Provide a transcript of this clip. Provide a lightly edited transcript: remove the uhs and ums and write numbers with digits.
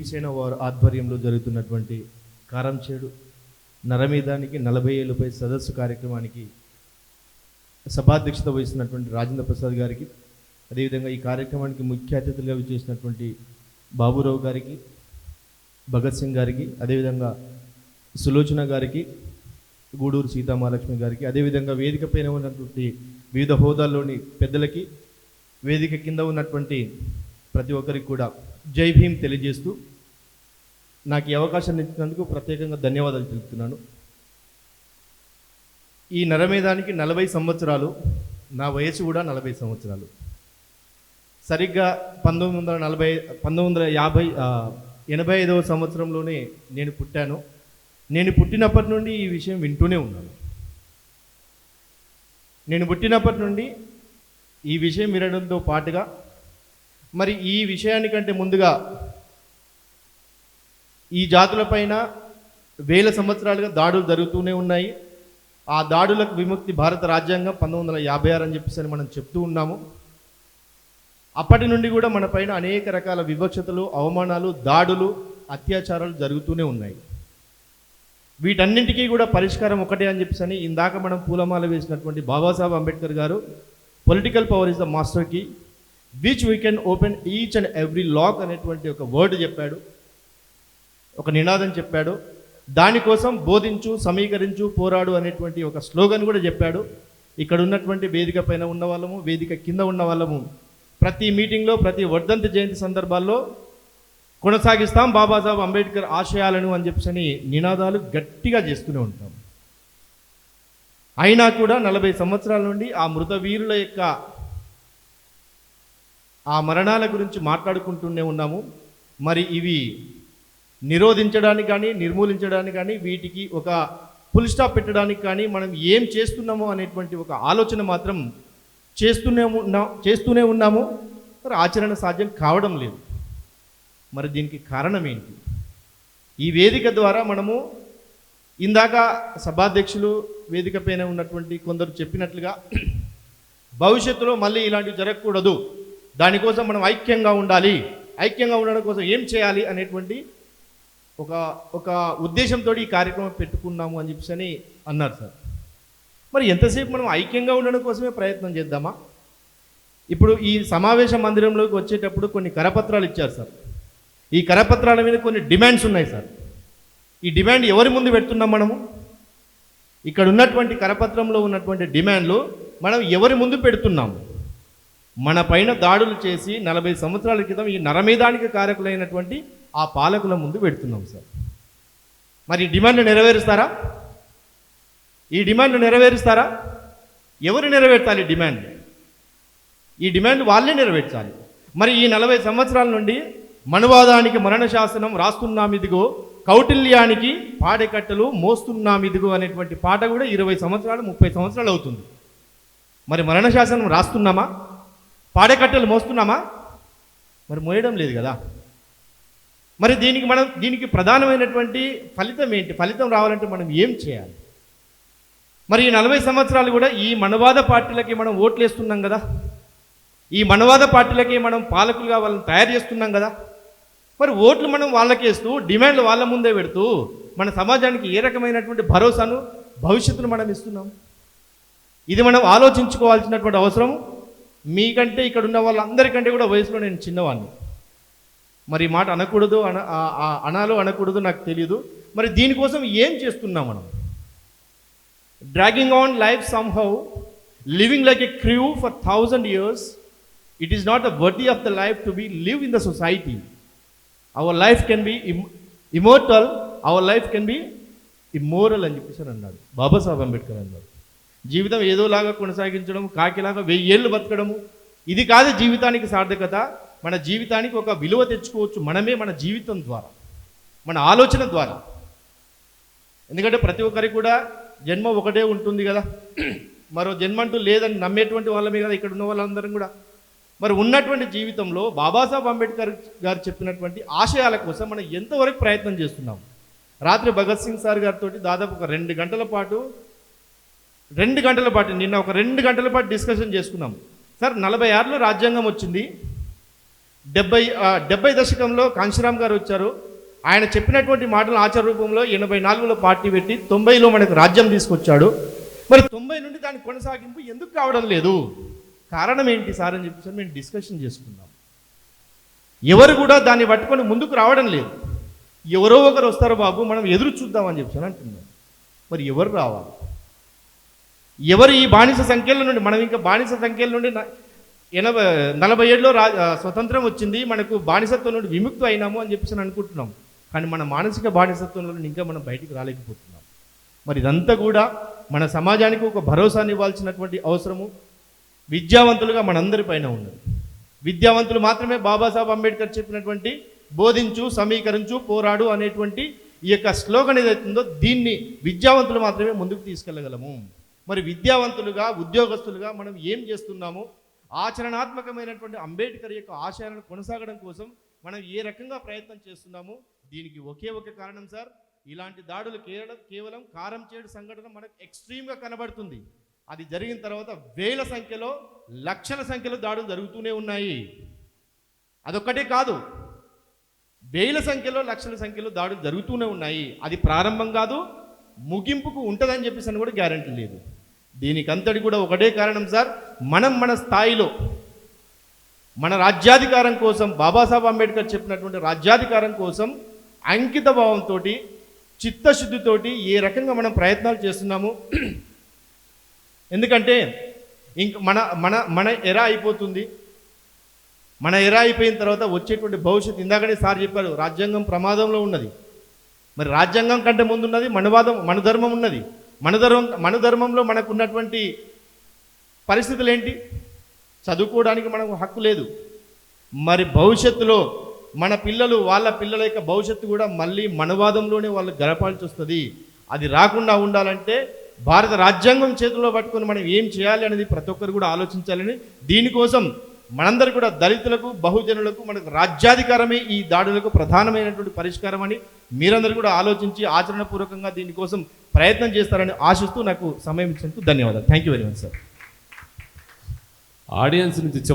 భీమసేన వారి ఆధ్వర్యంలో జరుగుతున్నటువంటి కారంచేడు నరమేధానికి 40 ఏళ్లపై సదస్సు కార్యక్రమానికి సభాధ్యక్షత వహిస్తున్నటువంటి రాజేంద్ర ప్రసాద్ గారికి, అదేవిధంగా ఈ కార్యక్రమానికి ముఖ్య అతిథులుగా విచ్చేసినటువంటి బాబురావు గారికి, భగత్ సింగ్ గారికి, అదేవిధంగా సులోచన గారికి, గూడూరు సీతామహాలక్ష్మి గారికి, అదేవిధంగా వేదిక పైన ఉన్నటువంటి వివిధ హోదాల్లోని పెద్దలకి, వేదిక కింద ఉన్నటువంటి ప్రతి ఒక్కరికి కూడా జై భీమ్ తెలియజేస్తూ నాకు ఈ అవకాశాన్ని ఇచ్చినందుకు ప్రత్యేకంగా ధన్యవాదాలు తెలుపుతున్నాను. ఈ నరమేధానికి 40 సంవత్సరాలు, నా వయసు కూడా 40 సంవత్సరాలు. సరిగ్గా 1985వ సంవత్సరంలోనే నేను పుట్టాను. నేను పుట్టినప్పటి నుండి ఈ విషయం వింటూనే ఉన్నాను. నేను పుట్టినప్పటి నుండి ఈ విషయం వినడంతో పాటుగా మరి ఈ విషయానికంటే ముందుగా ఈ జాతులపైన వేల సంవత్సరాలుగా దాడులు జరుగుతూనే ఉన్నాయి. ఆ దాడులకు విముక్తి భారత రాజ్యాంగం 1956 అని చెప్పేసి మనం చెప్తూ ఉన్నాము. అప్పటి నుండి కూడా మన పైన అనేక రకాల వివక్షతలు, అవమానాలు, దాడులు, అత్యాచారాలు జరుగుతూనే ఉన్నాయి. వీటన్నింటికీ కూడా పరిష్కారం ఒకటే అని చెప్పేసి ఇందాక మనం పూలమాల వేసినటువంటి బాబాసాహెబ్ అంబేద్కర్ గారు political power is the master key which we can open each and every lock అనేటువంటి ఒక వర్డ్ చెప్పాడు, ఒక నినాదం చెప్పాడు. దానికోసం బోధించు, సమీకరించు, పోరాడు అనేటువంటి ఒక స్లోగన్ కూడా చెప్పాడు. ఇక్కడ ఉన్నటువంటి వేదిక పైన ఉన్న వాళ్ళము, వేదిక కింద ఉన్న వాళ్ళము ప్రతి మీటింగ్లో, ప్రతి వర్ధంతి జయంతి సందర్భాల్లో కొనసాగిస్తాం బాబాసాహెబ్ అంబేద్కర్ ఆశయాలను అని చెప్పని నినాదాలు గట్టిగా చేస్తూనే ఉంటాం. అయినా కూడా 40 సంవత్సరాల నుండి ఆ మృత వీరుల యొక్క ఆ మరణాల గురించి మాట్లాడుకుంటూనే ఉన్నాము. మరి ఇవి నిరోధించడానికి కానీ, నిర్మూలించడానికి కానీ, వీటికి ఒక ఫుల్ స్టాప్ పెట్టడానికి కానీ మనం ఏం చేస్తున్నామో అనేటువంటి ఒక ఆలోచన మాత్రం చేస్తూనే ఉన్నాము. మరి ఆచరణ సాధ్యం కావడం లేదు. మరి దీనికి కారణం ఏంటి? ఈ వేదిక ద్వారా మనము ఇందాక సభాధ్యక్షులు వేదిక పైన ఉన్నటువంటి కొందరు చెప్పినట్లుగా భవిష్యత్తులో మళ్ళీ ఇలాంటివి జరగకూడదు, దానికోసం మనం ఐక్యంగా ఉండాలి, ఐక్యంగా ఉండడం కోసం ఏం చేయాలి అనేటువంటి ఒక ఉద్దేశంతో ఈ కార్యక్రమం పెట్టుకున్నాము అని చెప్పి అన్నారు సార్. మరి ఎంతసేపు మనం ఐక్యంగా ఉండడం కోసమే ప్రయత్నం చేద్దామా? ఇప్పుడు ఈ సమావేశ మందిరంలోకి వచ్చేటప్పుడు కొన్ని కరపత్రాలు ఇచ్చారు సార్. ఈ కరపత్రాల మీద కొన్ని డిమాండ్స్ ఉన్నాయి సార్. ఈ డిమాండ్ ఎవరి ముందు పెడుతున్నాం మనము? ఇక్కడ ఉన్నటువంటి కరపత్రంలో ఉన్నటువంటి డిమాండ్లు మనం ఎవరి ముందు పెడుతున్నాము? మన పైన దాడులు చేసి 40 సంవత్సరాల క్రితం ఈ నరమేధానికి కారకులైనటువంటి ఆ పాలకుల ముందు పెడుతున్నాం సార్. మరి ఈ డిమాండ్లు నెరవేరుస్తారా? ఈ డిమాండ్లు నెరవేరుస్తారా? ఎవరు నెరవేర్చాలి డిమాండ్? ఈ డిమాండ్ వాళ్ళే నెరవేర్చాలి. మరి ఈ 40 సంవత్సరాల నుండి మనువాదానికి మరణ శాసనం రాస్తున్నామిదిగో, కౌటిల్యానికి పాడెకట్టలు మోస్తున్నామిదిగో అనేటువంటి పాట కూడా 20 సంవత్సరాలు 30 సంవత్సరాలు అవుతుంది. మరి మరణ శాసనం రాస్తున్నామా? పాడెకట్టెలు మోస్తున్నామా? మరి మోయడం లేదు కదా. మరి దీనికి ప్రధానమైనటువంటి ఫలితం ఏంటి? ఫలితం రావాలంటే మనం ఏం చేయాలి? మరి ఈ 40 సంవత్సరాలు కూడా ఈ మనవాద పార్టీలకి మనం ఓట్లేస్తున్నాం కదా, ఈ మనవాద పార్టీలకి మనం పాలకులుగా వాళ్ళని తయారు చేస్తున్నాం కదా. మరి ఓట్లు మనం వాళ్ళకేస్తూ, డిమాండ్లు వాళ్ళ ముందే పెడుతూ మన సమాజానికి ఏ రకమైనటువంటి భరోసాను, భవిష్యత్తును మనం ఇస్తున్నాం? ఇది మనం ఆలోచించుకోవాల్సినటువంటి అవసరం. మీకంటే ఇక్కడ ఉన్న వాళ్ళందరికంటే కూడా వయసులో నేను చిన్నవాడిని. మరి మాట అనకూడదు, అనాలో అనకూడదు నాకు తెలియదు. మరి దీనికోసం ఏం చేస్తున్నాం మనం? Dragging on life somehow, living like a crew for 1000 years, it is not the worthy of the life to be live in the society. Our life can be immortal, our life can be immoral అని చెప్పేసి అన్నాడు బాబాసాహెబ్ అంబేద్కర్ అన్నాడు. జీవితం ఏదోలాగా కొనసాగించడం, కాకిలాగా 1000 ఏళ్ళు బతకడము, ఇది కాదు జీవితానికి సార్థకత. మన జీవితానికి ఒక విలువ తెచ్చుకోవచ్చు మనమే, మన జీవితం ద్వారా, మన ఆలోచన ద్వారా. ఎందుకంటే ప్రతి ఒక్కరికి కూడా జన్మ ఒకటే ఉంటుంది కదా, మరో జన్మ అంటూ లేదని నమ్మేటువంటి వాళ్ళమే కదా ఇక్కడ ఉన్న వాళ్ళందరం కూడా. మరి ఉన్నటువంటి జీవితంలో బాబాసాహెబ్ అంబేద్కర్ గారు చెప్పినటువంటి ఆశయాల కోసం మనం ఎంతవరకు ప్రయత్నం చేస్తున్నాం? రాత్రి భగత్ సింగ్ సార్ గారితో దాదాపు ఒక 2 గంటల పాటు నిన్న ఒక 2 గంటల పాటు డిస్కషన్ చేసుకున్నాం. సార్ 46లో రాజ్యాంగం వచ్చింది, డెబ్బై దశకంలో కాంశీరామ్ గారు వచ్చారు. ఆయన చెప్పినటువంటి మాటలు ఆచార రూపంలో 84లో పార్టీ పెట్టి 90లో మనకు రాజ్యం తీసుకొచ్చాడు. మరి 90 నుండి దాని కొనసాగింపు ఎందుకు కావడం లేదు, కారణం ఏంటి సార్ అని చెప్పేసి మేము డిస్కషన్ చేసుకున్నాం. ఎవరు కూడా దాన్ని పట్టుకొని ముందుకు రావడం లేదు. ఎవరో ఒకరు వస్తారో బాబు మనం ఎదురు చూద్దామని చెప్పి అంటున్నాం. మరి ఎవరు రావాలి? ఎవరు ఈ బానిస సంఖ్యల నుండి, మనం ఇంకా బానిస సంఖ్యల నుండి 47లో స్వతంత్రం వచ్చింది, మనకు బానిసత్వం నుండి విముక్తి అయినాము అని చెప్పేసి అనుకుంటున్నాం. కానీ మన మానసిక బానిసత్వంలో నుండి ఇంకా మనం బయటికి రాలేకపోతున్నాం. మరి ఇదంతా కూడా మన సమాజానికి ఒక భరోసాని ఇవ్వాల్సినటువంటి అవసరము విద్యావంతులుగా మనందరి పైన ఉన్నది. విద్యావంతులు మాత్రమే బాబాసాహెబ్ అంబేద్కర్ చెప్పినటువంటి బోధించు, సమీకరించు, పోరాడు అనేటువంటి ఈ యొక్క స్లోగన్ ఏదైతుందో దీన్ని విద్యావంతులు మాత్రమే ముందుకు తీసుకెళ్ళగలము. మరి విద్యావంతులుగా, ఉద్యోగస్తులుగా మనం ఏం చేస్తున్నాము, ఆచరణాత్మకమైనటువంటి అంబేద్కర్ యొక్క ఆశయాలను కొనసాగడం కోసం మనం ఏ రకంగా ప్రయత్నం చేస్తున్నాము, దీనికి ఒకే ఒక కారణం సార్, ఇలాంటి దాడులు కేవలం కారం చేడు సంఘటన మనకు ఎక్స్ట్రీమ్గా కనబడుతుంది. అది జరిగిన తర్వాత వేల సంఖ్యలో, లక్షల సంఖ్యలో దాడులు జరుగుతూనే ఉన్నాయి. అదొక్కటే కాదు, వేల సంఖ్యలో, లక్షల సంఖ్యలో దాడులు జరుగుతూనే ఉన్నాయి. అది ప్రారంభం కాదు, ముగింపుకు ఉంటుందని చెప్పేసి అని కూడా గ్యారంటీ లేదు. దీనికంతటి కూడా ఒకటే కారణం సార్, మనం మన స్థాయిలో మన రాజ్యాధికారం కోసం, బాబాసాహెబ్ అంబేద్కర్ చెప్పినటువంటి రాజ్యాధికారం కోసం అంకిత భావంతో, చిత్తశుద్ధితోటి ఏ రకంగా మనం ప్రయత్నాలు చేస్తున్నాము. ఎందుకంటే ఇంక మన ఎరా అయిపోతుంది. మన ఎరా అయిపోయిన తర్వాత వచ్చేటువంటి భవిష్యత్తు, ఇందాకనే సార్ చెప్పారు రాజ్యాంగం ప్రమాదంలో ఉన్నది. మరి రాజ్యాంగం కంటే ముందున్నది మన ధర్మం ఉన్నది. మన ధర్మంలో మనకు ఉన్నటువంటి పరిస్థితులు ఏంటి? చదువుకోవడానికి మనకు హక్కు లేదు. మరి భవిష్యత్తులో మన పిల్లలు, వాళ్ళ పిల్లల యొక్క భవిష్యత్తు కూడా మళ్ళీ మనవాదంలోనే వాళ్ళు గడపాల్సి వస్తుంది. అది రాకుండా ఉండాలంటే భారత రాజ్యాంగం చేతిలో పట్టుకొని మనం ఏం చేయాలి అనేది ప్రతి ఒక్కరు కూడా ఆలోచించాలని, దీనికోసం మనందరూ కూడా దళితులకు, బహుజనులకు మనకు రాజ్యాధికారమే ఈ దాడులకు ప్రధానమైనటువంటి పరిష్కారం అని మీరందరూ కూడా ఆలోచించి ఆచరణపూర్వకంగా దీనికోసం ప్రయత్నం చేస్తారని ఆశిస్తూ నాకు సమయం ఇచ్చినందుకు ధన్యవాదాలు. Thank you very much sir. Audience నుంచి